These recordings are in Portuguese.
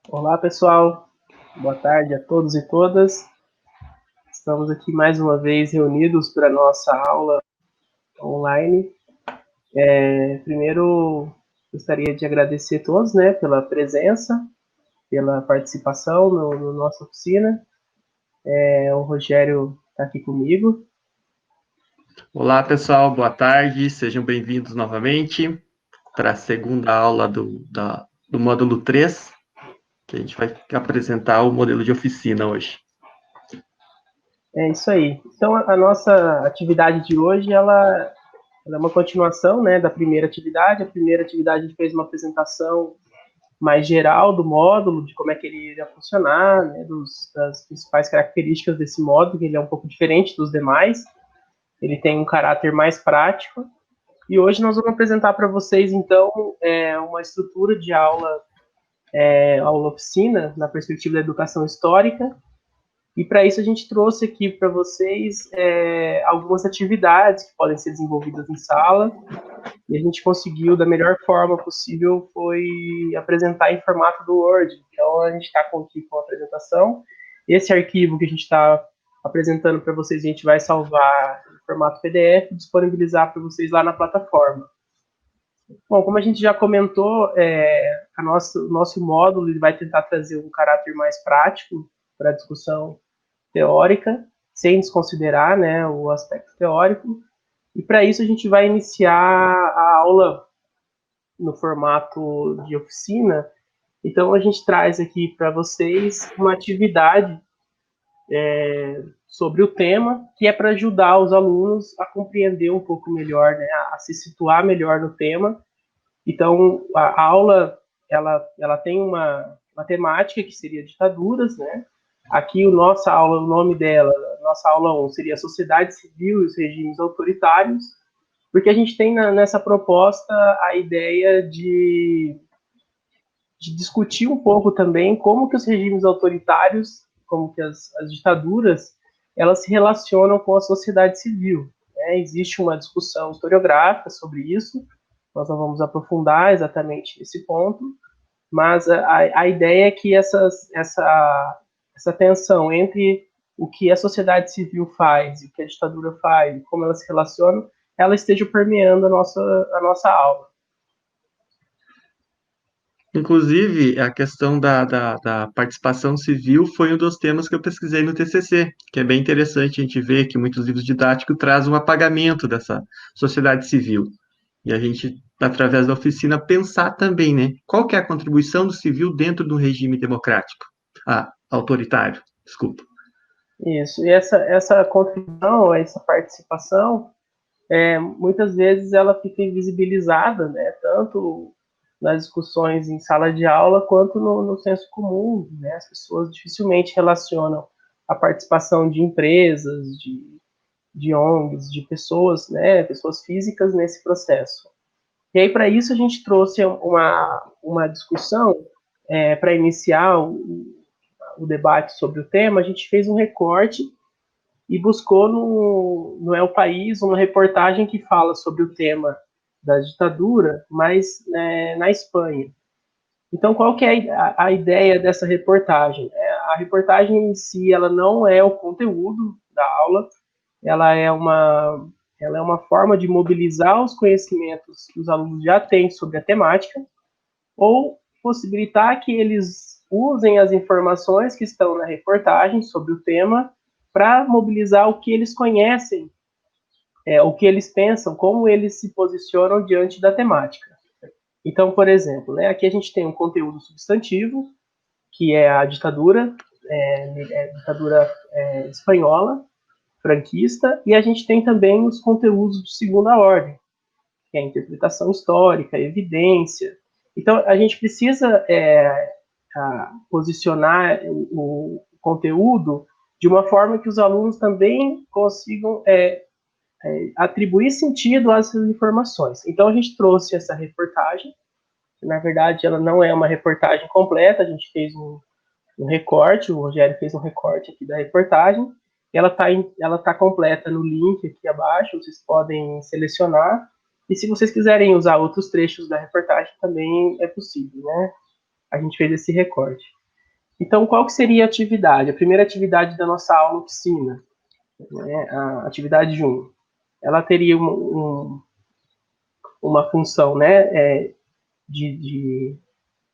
Olá, pessoal. Boa tarde a todos e todas. Estamos aqui mais uma vez reunidos para a nossa aula online. Primeiro, gostaria de agradecer a todos, pela presença, pela participação no nossa oficina. O Rogério está aqui comigo. Olá, pessoal, boa tarde, sejam bem-vindos novamente para a segunda aula do módulo 3, que a gente vai apresentar o modelo de oficina hoje. É isso aí. Então, a nossa atividade de hoje, ela é uma continuação, da primeira atividade. A primeira atividade a gente fez uma apresentação mais geral do módulo, de como é que ele iria funcionar, das principais características desse módulo, que ele é um pouco diferente dos demais, ele tem um caráter mais prático, e hoje nós vamos apresentar para vocês, então, uma estrutura de aula oficina, na perspectiva da educação histórica, e para isso a gente trouxe aqui para vocês algumas atividades que podem ser desenvolvidas em sala, e a gente conseguiu, da melhor forma possível, foi apresentar em formato do Word. Então, a gente está aqui com a apresentação. Esse arquivo que a gente está apresentando para vocês, a gente vai salvar em formato PDF e disponibilizar para vocês lá na plataforma. Bom, como a gente já comentou, o nosso módulo ele vai tentar trazer um caráter mais prático para a discussão teórica, sem desconsiderar, o aspecto teórico. E para isso a gente vai iniciar a aula no formato de oficina. Então a gente traz aqui para vocês uma atividade sobre o tema, que é para ajudar os alunos a compreender um pouco melhor, a se situar melhor no tema. Então a aula ela tem uma temática que seria ditaduras, né? Aqui o nome dela, nossa aula 1 seria Sociedade Civil e os Regimes Autoritários, porque a gente tem nessa proposta a ideia de discutir um pouco também como que os regimes autoritários, como que as ditaduras, elas se relacionam com a sociedade civil. Né? Existe uma discussão historiográfica sobre isso, nós não vamos aprofundar exatamente esse ponto, mas a ideia é que essa tensão entre o que a sociedade civil faz e o que a ditadura faz, como elas se relacionam, ela esteja permeando a nossa aula. Inclusive, a questão da participação civil foi um dos temas que eu pesquisei no TCC, que é bem interessante a gente ver que muitos livros didáticos trazem um apagamento dessa sociedade civil. E a gente, através da oficina, pensar também, né? Qual que é a contribuição do civil dentro do regime democrático? Ah, autoritário, desculpa. Isso, e essa contribuição, essa participação, muitas vezes ela fica invisibilizada, né, tanto nas discussões em sala de aula quanto no senso comum, né, as pessoas dificilmente relacionam a participação de empresas, de ONGs, de pessoas, né, pessoas físicas nesse processo. E aí, para isso, a gente trouxe uma discussão para iniciar o debate sobre o tema, a gente fez um recorte e buscou no El País uma reportagem que fala sobre o tema da ditadura, mas na Espanha. Então, qual que é a ideia dessa reportagem? A reportagem em si, ela não é o conteúdo da aula, ela é uma forma de mobilizar os conhecimentos que os alunos já têm sobre a temática, ou possibilitar que eles usem as informações que estão na reportagem sobre o tema para mobilizar o que eles conhecem, o que eles pensam, como eles se posicionam diante da temática. Então, por exemplo, aqui a gente tem um conteúdo substantivo, que é a ditadura, ditadura espanhola, franquista, e a gente tem também os conteúdos de segunda ordem, que é a interpretação histórica, a evidência. Então, a gente precisa posicionar o conteúdo de uma forma que os alunos também consigam atribuir sentido às informações. Então, a gente trouxe essa reportagem, que, na verdade, ela não é uma reportagem completa, a gente fez um recorte, o Rogério fez um recorte aqui da reportagem, ela tá completa no link aqui abaixo, vocês podem selecionar, e se vocês quiserem usar outros trechos da reportagem, também é possível, né? a gente fez esse recorte. Então, qual que seria a atividade? A primeira atividade da nossa aula oficina, né, a atividade 1, ela teria uma função, né, de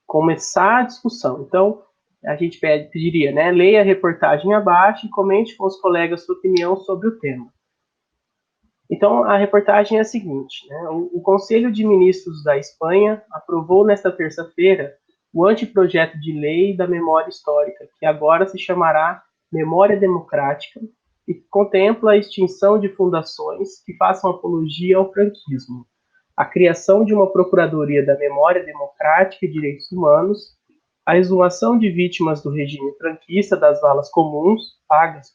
começar a discussão. Então, a gente pediria, né, leia a reportagem abaixo e comente com os colegas sua opinião sobre o tema. Então, a reportagem é a seguinte, né, o Conselho de Ministros da Espanha aprovou nesta terça-feira o anteprojeto de lei da memória histórica, que agora se chamará Memória Democrática, e que contempla a extinção de fundações que façam apologia ao franquismo, a criação de uma Procuradoria da Memória Democrática e Direitos Humanos, a exumação de vítimas do regime franquista das valas comuns, pagas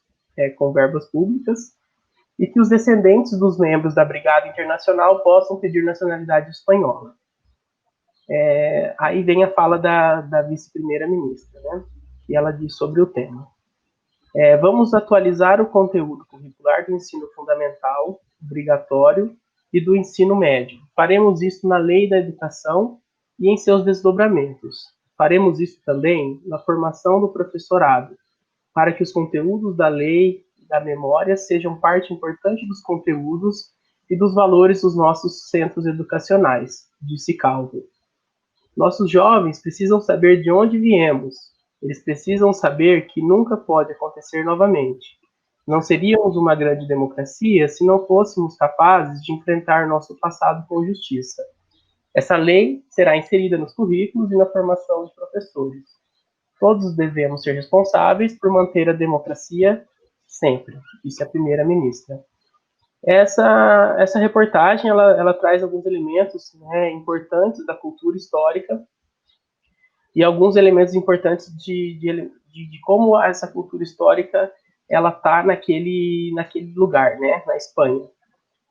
com verbas públicas, e que os descendentes dos membros da Brigada Internacional possam pedir nacionalidade espanhola. Aí vem a fala da vice-primeira-ministra, né, que ela diz sobre o tema. Vamos atualizar o conteúdo curricular do ensino fundamental, obrigatório, e do ensino médio. Faremos isso na Lei da Educação e em seus desdobramentos. Faremos isso também na formação do professorado, para que os conteúdos da lei e da memória sejam parte importante dos conteúdos e dos valores dos nossos centros educacionais, disse Calvo. Nossos jovens precisam saber de onde viemos. Eles precisam saber que nunca pode acontecer novamente. Não seríamos uma grande democracia se não fôssemos capazes de enfrentar nosso passado com justiça. Essa lei será inserida nos currículos e na formação de professores. Todos devemos ser responsáveis por manter a democracia sempre, disse a primeira-ministra. Essa reportagem ela traz alguns elementos, né, importantes da cultura histórica e alguns elementos importantes de como essa cultura histórica ela está naquele lugar, né, na Espanha.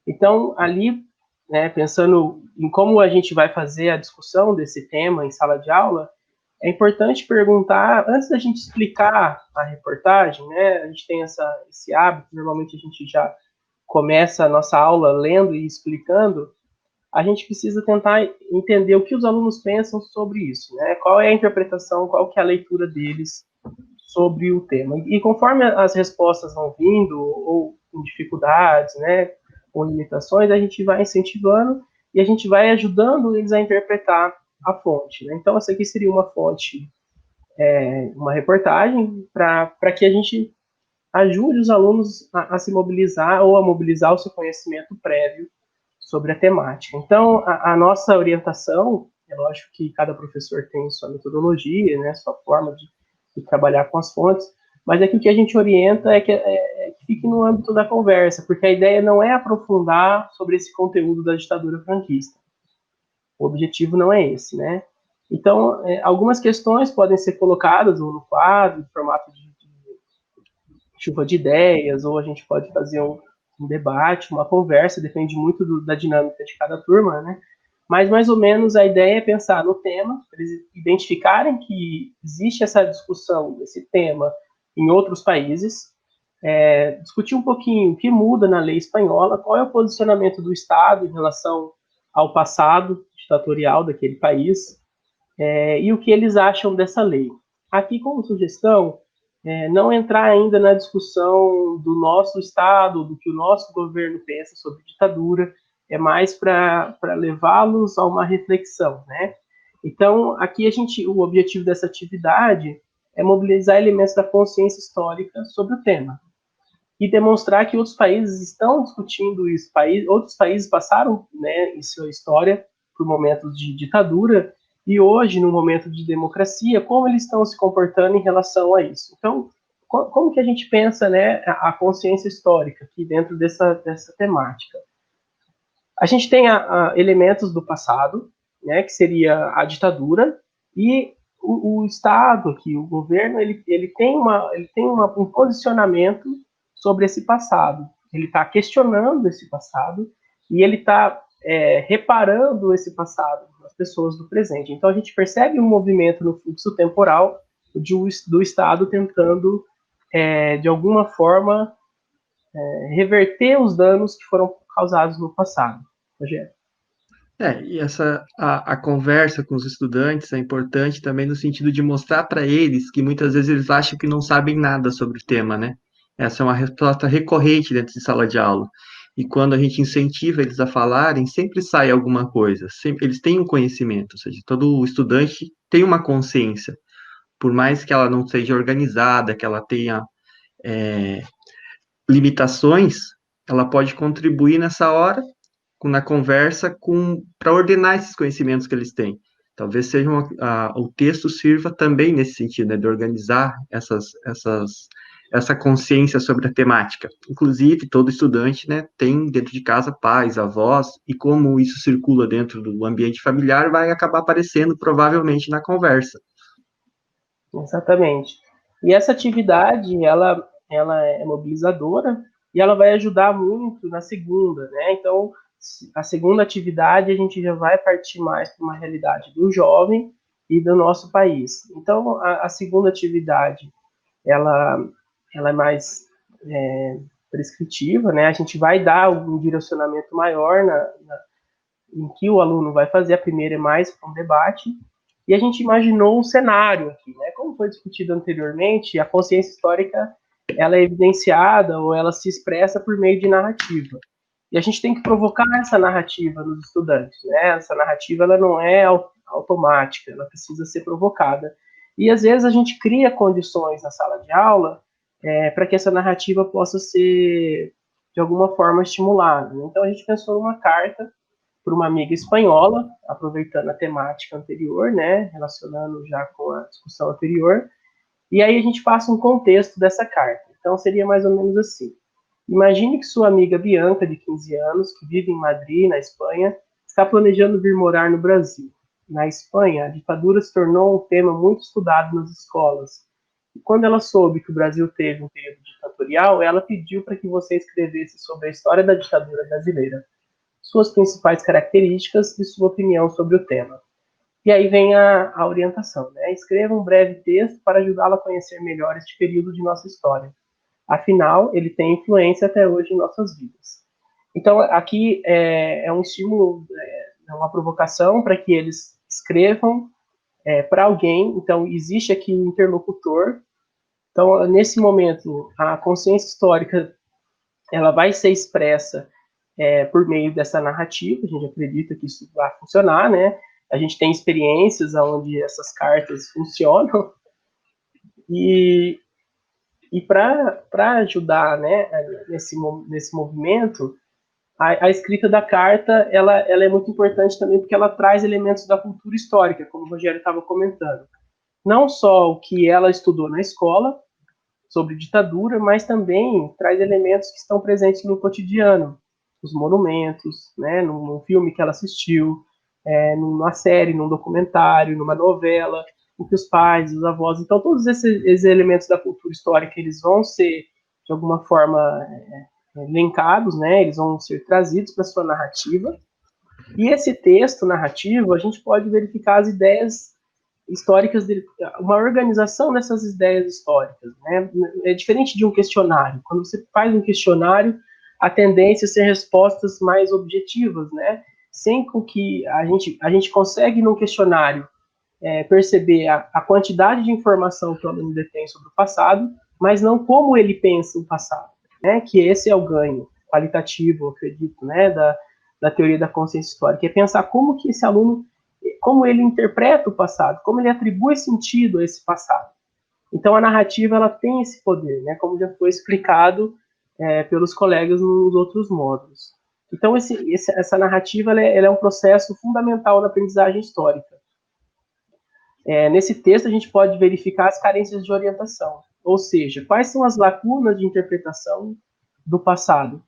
Então, ali, né, pensando em como a gente vai fazer a discussão desse tema em sala de aula, é importante perguntar, antes da gente explicar a reportagem, né, a gente tem esse hábito, normalmente a gente já começa a nossa aula lendo e explicando, a gente precisa tentar entender o que os alunos pensam sobre isso, né? Qual é a interpretação, qual que é a leitura deles sobre o tema. E conforme as respostas vão vindo, ou com dificuldades, né, com limitações, a gente vai incentivando e a gente vai ajudando eles a interpretar a fonte, né? Então, essa aqui seria uma fonte, uma reportagem, para que a gente ajude os alunos a se mobilizar ou a mobilizar o seu conhecimento prévio sobre a temática. Então, a nossa orientação, é lógico que cada professor tem sua metodologia, né, sua forma de trabalhar com as fontes, mas aqui o que a gente orienta é que fique no âmbito da conversa, porque a ideia não é aprofundar sobre esse conteúdo da ditadura franquista. O objetivo não é esse, né? Então, algumas questões podem ser colocadas ou no quadro, em formato de chuva de ideias, ou a gente pode fazer um debate, uma conversa, depende muito da dinâmica de cada turma, né? Mas, mais ou menos, a ideia é pensar no tema, eles identificarem que existe essa discussão, esse tema, em outros países, discutir um pouquinho o que muda na lei espanhola, qual é o posicionamento do Estado em relação ao passado ditatorial daquele país, e o que eles acham dessa lei. Aqui, como sugestão, não entrar ainda na discussão do nosso Estado, do que o nosso governo pensa sobre ditadura, é mais para levá-los a uma reflexão, né? Então, aqui o objetivo dessa atividade é mobilizar elementos da consciência histórica sobre o tema e demonstrar que outros países estão discutindo isso. Outros países passaram, né, em sua história por momentos de ditadura e hoje, no momento de democracia, como eles estão se comportando em relação a isso. Então, como que a gente pensa, né, a consciência histórica aqui dentro dessa temática? A gente tem elementos do passado, né, que seria a ditadura, e o Estado aqui, o governo, ele tem um posicionamento sobre esse passado. Ele está questionando esse passado e ele está reparando esse passado nas pessoas do presente. Então a gente percebe um movimento no fluxo temporal do Estado tentando, de alguma forma, reverter os danos que foram causados no passado. Rogério. E a conversa com os estudantes é importante também no sentido de mostrar para eles que muitas vezes eles acham que não sabem nada sobre o tema, né? Essa é uma resposta recorrente dentro de sala de aula. E quando a gente incentiva eles a falarem, sempre sai alguma coisa, sempre, eles têm um conhecimento, ou seja, todo estudante tem uma consciência, por mais que ela não seja organizada, que ela tenha limitações, ela pode contribuir nessa hora na conversa para ordenar esses conhecimentos que eles têm. Talvez seja o texto sirva também nesse sentido, né, de organizar essa consciência sobre a temática. Inclusive, todo estudante, né, tem dentro de casa pais, avós, e como isso circula dentro do ambiente familiar, vai acabar aparecendo provavelmente na conversa. Exatamente. E essa atividade, ela é mobilizadora e ela vai ajudar muito na segunda, né? Então, a segunda atividade a gente já vai partir mais para uma realidade do jovem e do nosso país. Então, a segunda atividade, ela, ela é mais prescritiva, né? A gente vai dar um direcionamento maior em que o aluno vai fazer. A primeira é mais para um debate, e a gente imaginou um cenário aqui, né? Como foi discutido anteriormente, a consciência histórica ela é evidenciada ou ela se expressa por meio de narrativa. E a gente tem que provocar essa narrativa nos estudantes, né? Essa narrativa ela não é automática, ela precisa ser provocada. E às vezes a gente cria condições na sala de aula para que essa narrativa possa ser de alguma forma estimulada. Então a gente pensou numa carta por uma amiga espanhola, aproveitando a temática anterior, né, relacionando já com a discussão anterior, e aí a gente passa um contexto dessa carta. Então seria mais ou menos assim. Imagine que sua amiga Bianca, de 15 anos, que vive em Madrid, na Espanha, está planejando vir morar no Brasil. Na Espanha, a ditadura se tornou um tema muito estudado nas escolas. E quando ela soube que o Brasil teve um período ditatorial, ela pediu para que você escrevesse sobre a história da ditadura brasileira, suas principais características e sua opinião sobre o tema. E aí vem a orientação, né? Escreva um breve texto para ajudá-la a conhecer melhor este período de nossa história. Afinal, ele tem influência até hoje em nossas vidas. Então, aqui é um estímulo, é uma provocação para que eles escrevam para alguém. Então, existe aqui um interlocutor. Então, nesse momento, a consciência histórica ela vai ser expressa por meio dessa narrativa. A gente acredita que isso vai funcionar, né? A gente tem experiências onde essas cartas funcionam e para ajudar, né, nesse movimento, a escrita da carta ela é muito importante também porque ela traz elementos da cultura histórica, como o Rogério estava comentando. Não só o que ela estudou na escola sobre ditadura, mas também traz elementos que estão presentes no cotidiano, os monumentos, né, num filme que ela assistiu, numa série, num documentário, numa novela, o que os pais, os avós, então todos esses elementos da cultura histórica eles vão ser de alguma forma linkados, né? Eles vão ser trazidos para sua narrativa. E esse texto narrativo a gente pode verificar as ideias históricas dele, uma organização dessas ideias históricas, né? É diferente de um questionário. Quando você faz um questionário, a tendência é ser respostas mais objetivas, né? Sem com que a gente consegue num questionário perceber a quantidade de informação que o aluno detém sobre o passado, mas não como ele pensa o passado, né? Que esse é o ganho qualitativo, eu acredito, né? Da teoria da consciência histórica, é pensar como que esse aluno, como ele interpreta o passado, como ele atribui sentido a esse passado. Então a narrativa ela tem esse poder, né? Como já foi explicado pelos colegas nos outros módulos. Então essa narrativa ela é um processo fundamental na aprendizagem histórica. Nesse texto a gente pode verificar as carências de orientação, ou seja, quais são as lacunas de interpretação do passado.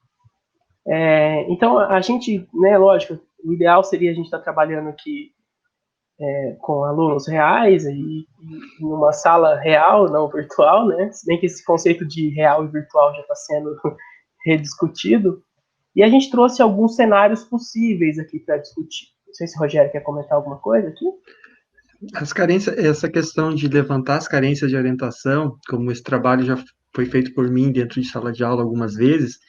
Então a gente, né, lógico, o ideal seria a gente estar trabalhando aqui com alunos reais e numa sala real, não virtual, né? Se bem que esse conceito de real e virtual já está sendo rediscutido. E a gente trouxe alguns cenários possíveis aqui para discutir. Não sei se o Rogério quer comentar alguma coisa aqui. As carências, essa questão de levantar as carências de orientação, como esse trabalho já foi feito por mim dentro de sala de aula algumas vezes,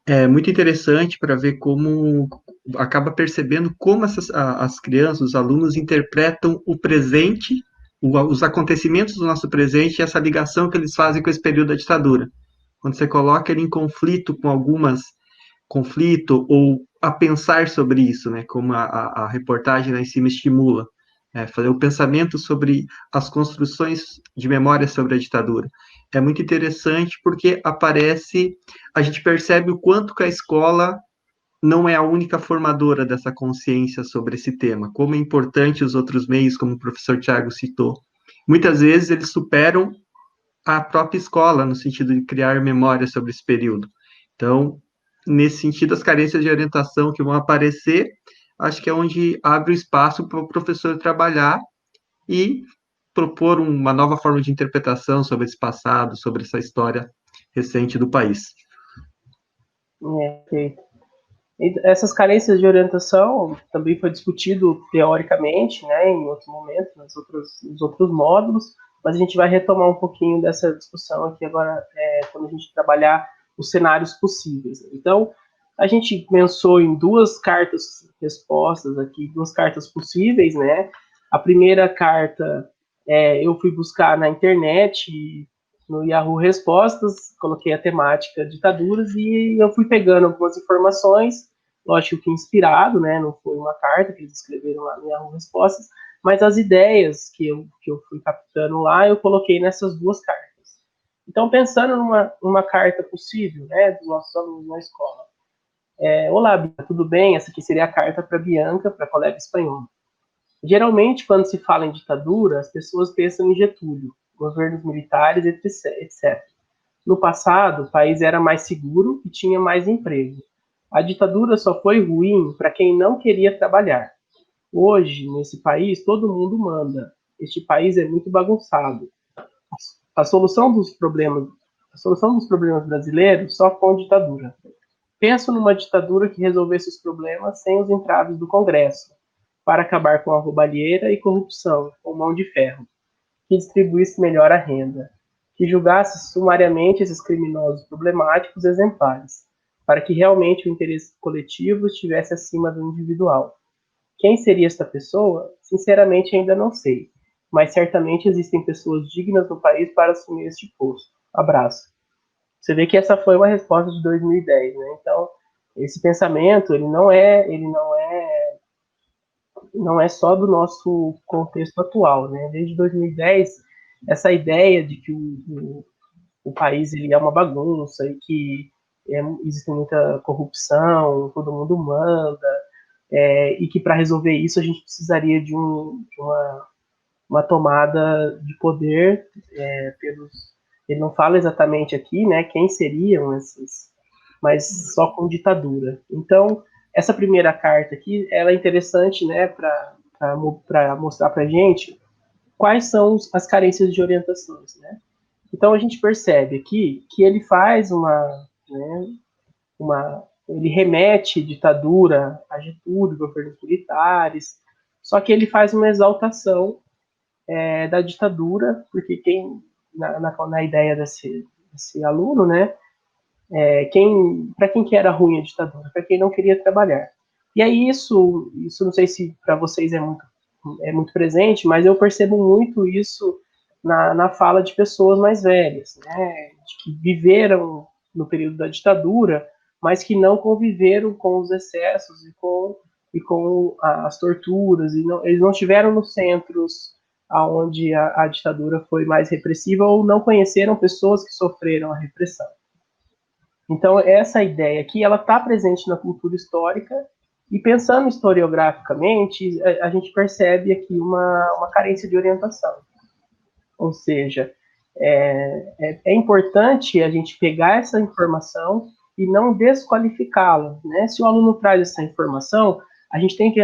é muito interessante para ver como acaba percebendo como as crianças, os alunos interpretam o presente, os acontecimentos do nosso presente e essa ligação que eles fazem com esse período da ditadura. Quando você coloca ele em conflito ou a pensar sobre isso, né, como a reportagem lá em cima estimula, fazer o pensamento sobre as construções de memória sobre a ditadura. É muito interessante porque a gente percebe o quanto que a escola não é a única formadora dessa consciência sobre esse tema, como é importante os outros meios, como o professor Tiago citou. Muitas vezes eles superam a própria escola, no sentido de criar memória sobre esse período. Então, nesse sentido, as carências de orientação que vão aparecer, acho que é onde abre o espaço para o professor trabalhar e propor uma nova forma de interpretação sobre esse passado, sobre essa história recente do país. Ok. Essas carências de orientação também foi discutido teoricamente, né, em outros momentos, nos outros módulos, mas a gente vai retomar um pouquinho dessa discussão aqui agora, quando a gente trabalhar os cenários possíveis. Então, a gente pensou em duas cartas respostas aqui, duas cartas possíveis, né? A primeira carta eu fui buscar na internet, no Yahoo Respostas, coloquei a temática ditaduras e eu fui pegando algumas informações, lógico que inspirado, né? Não foi uma carta que eles escreveram lá no Yahoo Respostas, mas as ideias que eu fui captando lá, eu coloquei nessas duas cartas. Então, pensando numa carta possível, né, dos nossos alunos na escola. Olá, Bia, tudo bem? Essa aqui seria a carta para Bianca, para a colega espanhola. Geralmente, quando se fala em ditadura, as pessoas pensam em Getúlio, governos militares, etc. No passado, o país era mais seguro e tinha mais emprego. A ditadura só foi ruim para quem não queria trabalhar. Hoje, nesse país, todo mundo manda. Este país é muito bagunçado. A solução dos problemas, a solução dos problemas brasileiros só com ditadura. Penso numa ditadura que resolvesse os problemas sem os entraves do Congresso, para acabar com a roubalheira e corrupção, com mão de ferro, que distribuísse melhor a renda, que julgasse sumariamente esses criminosos problemáticos exemplares, para que realmente o interesse coletivo estivesse acima do individual. Quem seria esta pessoa? Sinceramente ainda não sei, mas certamente existem pessoas dignas no país para assumir este posto. Abraço. Você vê que essa foi uma resposta de 2010, né? Então, esse pensamento, ele não é só do nosso contexto atual, né? Desde 2010, essa ideia de que o país ele é uma bagunça e que existe muita corrupção, todo mundo manda, e que para resolver isso a gente precisaria de uma tomada de poder pelos. Ele não fala exatamente aqui, né, quem seriam esses, mas só com ditadura. Então, essa primeira carta aqui, ela é interessante, né, para mostrar para a gente quais são as carências de orientações, né? Então a gente percebe aqui que ele faz ele remete ditadura a Getúlio, governos militares, só que ele faz uma exaltação da ditadura, porque na ideia desse aluno, né, para quem que era ruim a ditadura? Para quem não queria trabalhar. E aí isso não sei se para vocês é muito presente, mas eu percebo muito isso na fala de pessoas mais velhas, né, de que viveram no período da ditadura, mas que não conviveram com os excessos e com as torturas, eles não estiveram nos centros onde a ditadura foi mais repressiva ou não conheceram pessoas que sofreram a repressão. Então, essa ideia aqui, ela está presente na cultura histórica, e pensando historiograficamente, a gente percebe aqui uma carência de orientação. Ou seja, é importante a gente pegar essa informação e não desqualificá-la, né? Se o aluno traz essa informação, a gente tem que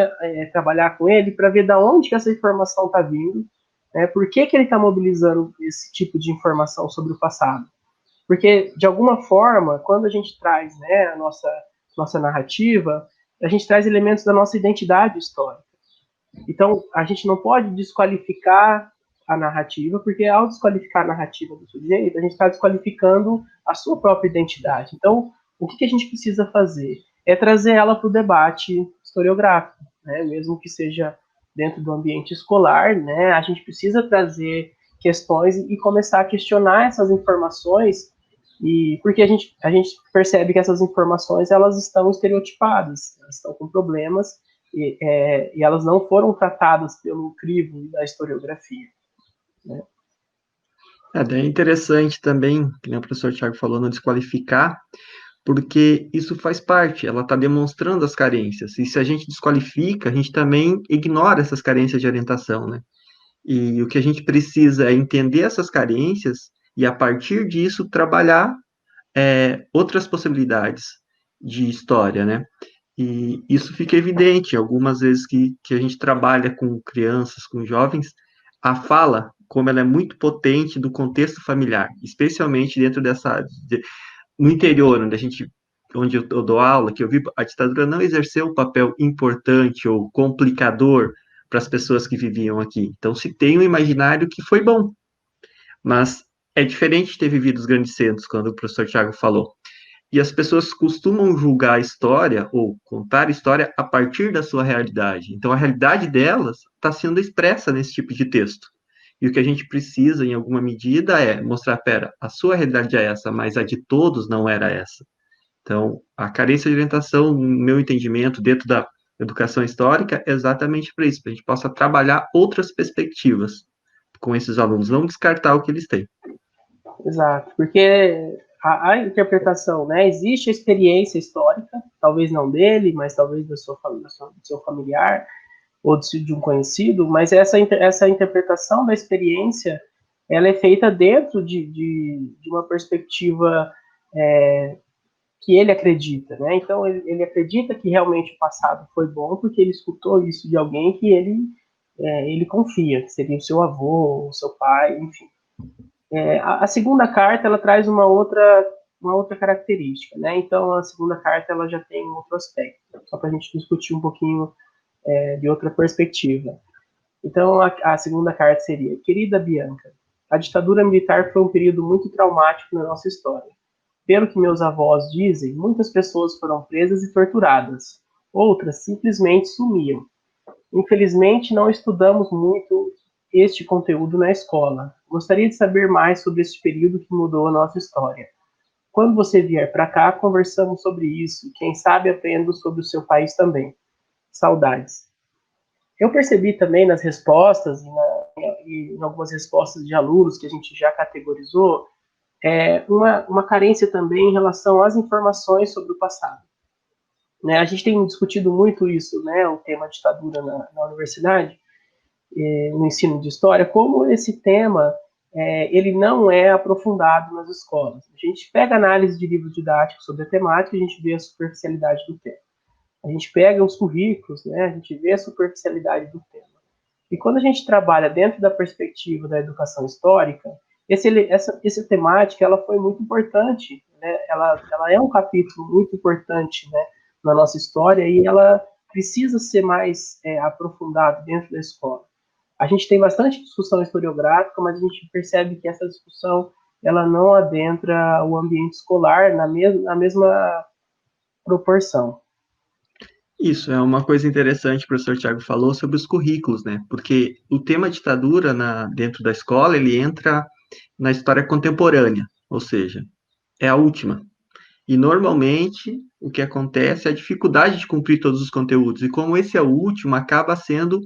trabalhar com ele para ver de onde que essa informação está vindo, né? Por que ele está mobilizando esse tipo de informação sobre o passado. Porque, de alguma forma, quando a gente traz, né, a nossa narrativa, a gente traz elementos da nossa identidade histórica. Então, a gente não pode desqualificar a narrativa, porque ao desqualificar a narrativa do sujeito, a gente está desqualificando a sua própria identidade. Então, o que a gente precisa fazer? é trazer ela para o debate historiográfico, né? Mesmo que seja dentro do ambiente escolar, né? A gente precisa trazer questões e começar a questionar essas informações, e porque a gente percebe que essas informações elas estão estereotipadas, elas estão com problemas e elas não foram tratadas pelo crivo da historiografia, né? É interessante também, que nem o professor Tiago falou, não desqualificar, porque isso faz parte, ela está demonstrando as carências. E se a gente desqualifica, a gente também ignora essas carências de orientação, né? E o que a gente precisa é entender essas carências e, a partir disso, trabalhar outras possibilidades de história, né? E isso fica evidente algumas vezes que a gente trabalha com crianças, com jovens, a fala, como ela é muito potente do contexto familiar, especialmente dentro no interior, onde eu dou aula, que eu vi a ditadura não exerceu um papel importante ou complicador para as pessoas que viviam aqui. Então, se tem um imaginário que foi bom, mas é diferente de ter vivido os grandes centros, quando o professor Tiago falou. E as pessoas costumam julgar a história ou contar a história a partir da sua realidade. Então, a realidade delas está sendo expressa nesse tipo de texto. E o que a gente precisa, em alguma medida, é mostrar, pera, a sua realidade é essa, mas a de todos não era essa. Então, a carência de orientação, no meu entendimento, dentro da educação histórica, é exatamente para isso, para a gente possa trabalhar outras perspectivas com esses alunos, não descartar o que eles têm. Exato, porque a interpretação, né, existe a experiência histórica, talvez não dele, mas talvez do seu familiar ou de um conhecido, mas essa interpretação da experiência, ela é feita dentro de uma perspectiva que ele acredita, né? Então ele acredita que realmente o passado foi bom porque ele escutou isso de alguém que ele confia, que seria o seu avô, o seu pai, enfim. A segunda carta ela traz uma outra característica, né? Então a segunda carta ela já tem um outro aspecto, só para a gente discutir um pouquinho de outra perspectiva. Então a segunda carta seria: querida Bianca, a ditadura militar foi um período muito traumático na nossa história. Pelo que meus avós dizem, muitas pessoas foram presas e torturadas, outras simplesmente sumiam. Infelizmente, não estudamos muito este conteúdo na escola. Gostaria de saber mais sobre este período que mudou a nossa história. Quando você vier para cá, conversamos sobre isso. Quem sabe aprendo sobre o seu país também. Saudades. Eu percebi também nas respostas e em algumas respostas de alunos que a gente já categorizou uma carência também em relação às informações sobre o passado. Né? A gente tem discutido muito isso, né, o tema ditadura na universidade, no ensino de história, como esse tema ele não é aprofundado nas escolas. A gente pega análise de livros didáticos sobre a temática e a gente vê a superficialidade do tema. A gente pega os currículos, né, a gente vê a superficialidade do tema. E quando a gente trabalha dentro da perspectiva da educação histórica, essa temática ela foi muito importante, né? Ela é um capítulo muito importante, né, na nossa história e ela precisa ser mais aprofundada dentro da escola. A gente tem bastante discussão historiográfica, mas a gente percebe que essa discussão ela não adentra o ambiente escolar na mesma proporção. Isso é uma coisa interessante que o professor Tiago falou sobre os currículos, né? Porque o tema ditadura dentro da escola, ele entra na história contemporânea, ou seja, é a última. E normalmente o que acontece é a dificuldade de cumprir todos os conteúdos. E como esse é o último, acaba sendo,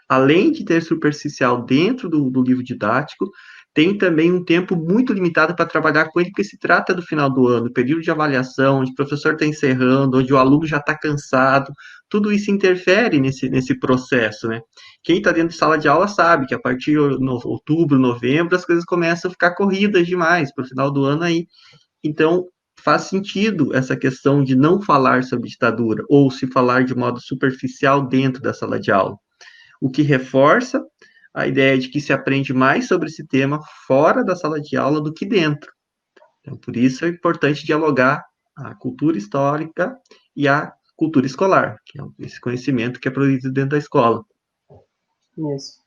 além de ter superficial dentro do livro didático, tem também um tempo muito limitado para trabalhar com ele, porque se trata do final do ano, período de avaliação, onde o professor está encerrando, onde o aluno já está cansado, tudo isso interfere nesse processo, né? Quem está dentro de sala de aula sabe que a partir de outubro, novembro, as coisas começam a ficar corridas demais para o final do ano aí. Então, faz sentido essa questão de não falar sobre ditadura, ou se falar de modo superficial dentro da sala de aula, o que reforça a ideia de que se aprende mais sobre esse tema fora da sala de aula do que dentro. Então, por isso é importante dialogar a cultura histórica e a cultura escolar, que é esse conhecimento que é produzido dentro da escola. Isso.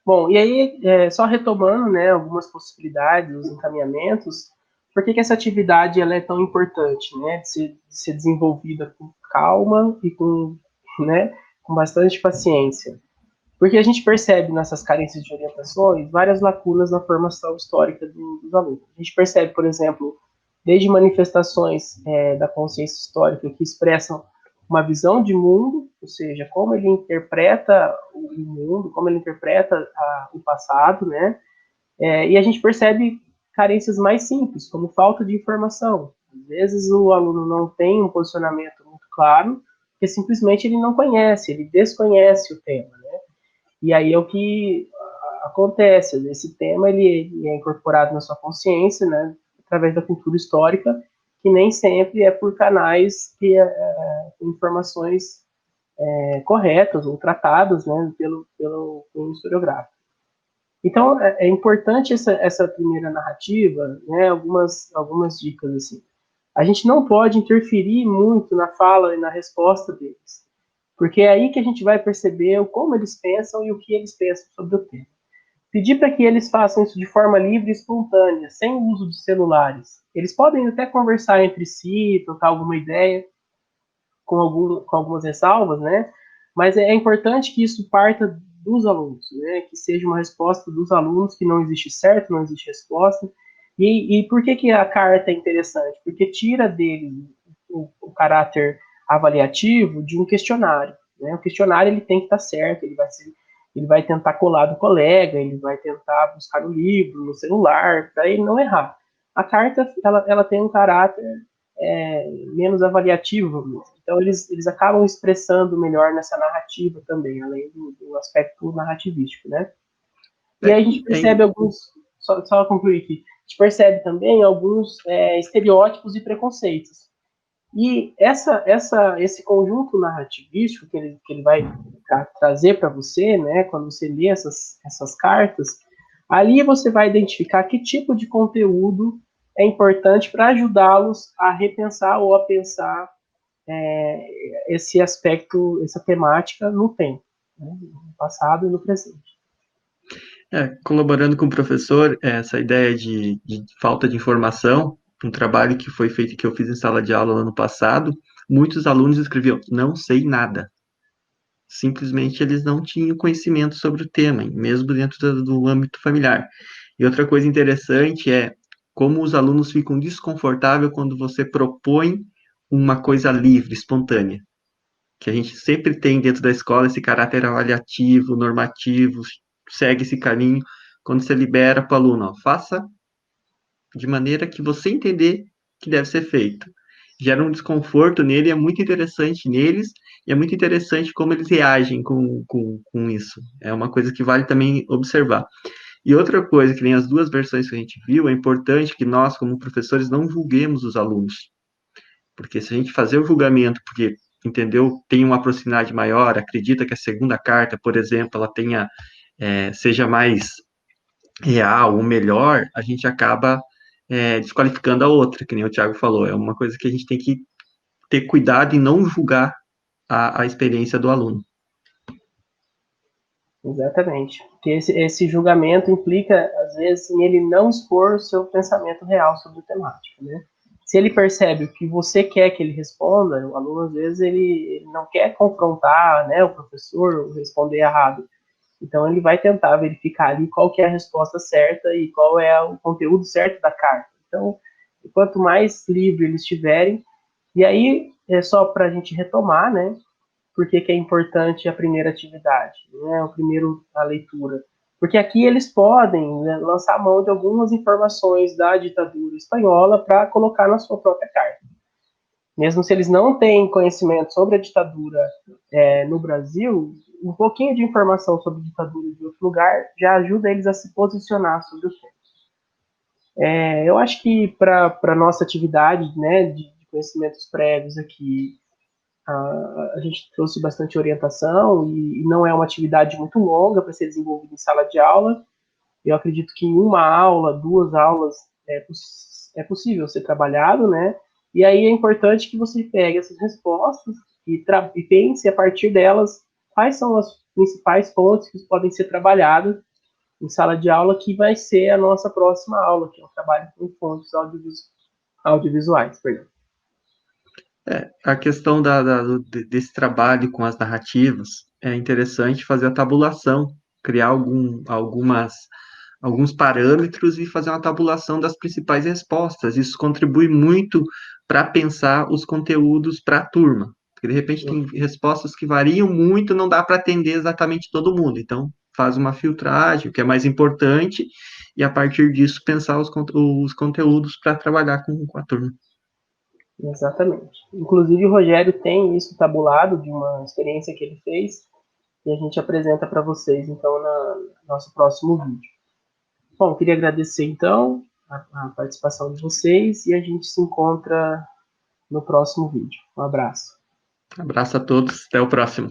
Bom, e aí, só retomando, né, algumas possibilidades, os encaminhamentos, por que essa atividade ela é tão importante, né, de ser desenvolvida com calma e né, com bastante paciência? Porque a gente percebe nessas carências de orientações várias lacunas na formação histórica dos alunos. A gente percebe, por exemplo, desde manifestações da consciência histórica que expressam uma visão de mundo, ou seja, como ele interpreta o mundo, como ele interpreta o passado, né? E a gente percebe carências mais simples, como falta de informação. Às vezes o aluno não tem um posicionamento muito claro, porque simplesmente ele não conhece, ele desconhece o tema, né? E aí é o que acontece, esse tema ele é incorporado na sua consciência, né, através da cultura histórica, que nem sempre é por canais que informações corretas ou tratadas, né, pelo historiográfico. Então, é importante essa primeira narrativa, né, algumas dicas, assim. A gente não pode interferir muito na fala e na resposta deles, porque é aí que a gente vai perceber como eles pensam e o que eles pensam sobre o tema. Pedir para que eles façam isso de forma livre e espontânea, sem o uso de celulares. Eles podem até conversar entre si, trocar alguma ideia, com algumas ressalvas, né? Mas é importante que isso parta dos alunos, né? Que seja uma resposta dos alunos, que não existe certo, não existe resposta. E por que a carta é interessante? Porque tira dele o caráter avaliativo de um questionário. Né? O questionário ele tem que estar certo, ele vai tentar colar do colega, ele vai tentar buscar no livro, no celular, para ele não errar. A carta ela tem um caráter menos avaliativo. Então, eles acabam expressando melhor nessa narrativa também, além do aspecto narrativístico, né? E aí a gente percebe só concluir aqui, a gente percebe também alguns estereótipos e preconceitos. E esse conjunto narrativístico que ele vai trazer para você, né, quando você lê essas cartas, ali você vai identificar que tipo de conteúdo é importante para ajudá-los a repensar ou a pensar esse aspecto, essa temática no tempo, né, no passado e no presente. Colaborando com o professor, essa ideia de falta de informação, um trabalho que foi feito, que eu fiz em sala de aula no ano passado, muitos alunos escreviam, não sei nada. Simplesmente eles não tinham conhecimento sobre o tema, mesmo dentro do âmbito familiar. E outra coisa interessante é como os alunos ficam desconfortáveis quando você propõe uma coisa livre, espontânea. Que a gente sempre tem dentro da escola esse caráter avaliativo, normativo, segue esse caminho. Quando você libera para o aluno, ó, faça de maneira que você entender que deve ser feito. Gera um desconforto nele, é muito interessante neles, e é muito interessante como eles reagem com isso. É uma coisa que vale também observar. E outra coisa, que nem as duas versões que a gente viu, é importante que nós, como professores, não julguemos os alunos. Porque se a gente fazer o julgamento, porque, entendeu, tem uma proximidade maior, acredita que a segunda carta, por exemplo, ela tenha, seja mais real ou melhor, a gente acaba desqualificando a outra, que nem o Thiago falou. É uma coisa que a gente tem que ter cuidado em não julgar a experiência do aluno. Exatamente. Porque esse julgamento implica, às vezes, em ele não expor o seu pensamento real sobre a temática, né? Se ele percebe o que você quer que ele responda, o aluno, às vezes, ele não quer confrontar, né, o professor, ou responder errado. Então, ele vai tentar verificar ali qual que é a resposta certa e qual é o conteúdo certo da carta. Então, quanto mais livre eles tiverem, e aí, é só para a gente retomar, né, por que é importante a primeira atividade, né, a leitura. Porque aqui eles podem, né, lançar mão de algumas informações da ditadura espanhola para colocar na sua própria carta. Mesmo se eles não têm conhecimento sobre a ditadura no Brasil, um pouquinho de informação sobre a ditadura de outro lugar já ajuda eles a se posicionar sobre o tema. Eu acho que para a nossa atividade, né, de conhecimentos prévios aqui, a gente trouxe bastante orientação e não é uma atividade muito longa para ser desenvolvida em sala de aula. Eu acredito que em uma aula, duas aulas é possível ser trabalhado, né? E aí é importante que você pegue essas respostas e pense a partir delas quais são as principais pontos que podem ser trabalhados em sala de aula, que vai ser a nossa próxima aula, que é o trabalho com fontes audiovisuais. Perdão. A questão desse trabalho com as narrativas é interessante fazer a tabulação, criar alguns parâmetros e fazer uma tabulação das principais respostas. Isso contribui muito para pensar os conteúdos para a turma. Porque, de repente, tem respostas que variam muito, não dá para atender exatamente todo mundo. Então, faz uma filtragem, o que é mais importante, e a partir disso pensar os conteúdos para trabalhar com a turma. Exatamente. Inclusive, o Rogério tem isso tabulado de uma experiência que ele fez e a gente apresenta para vocês, então, no nosso próximo vídeo. Bom, queria agradecer, então, a participação de vocês e a gente se encontra no próximo vídeo. Um abraço. Abraço a todos, até o próximo.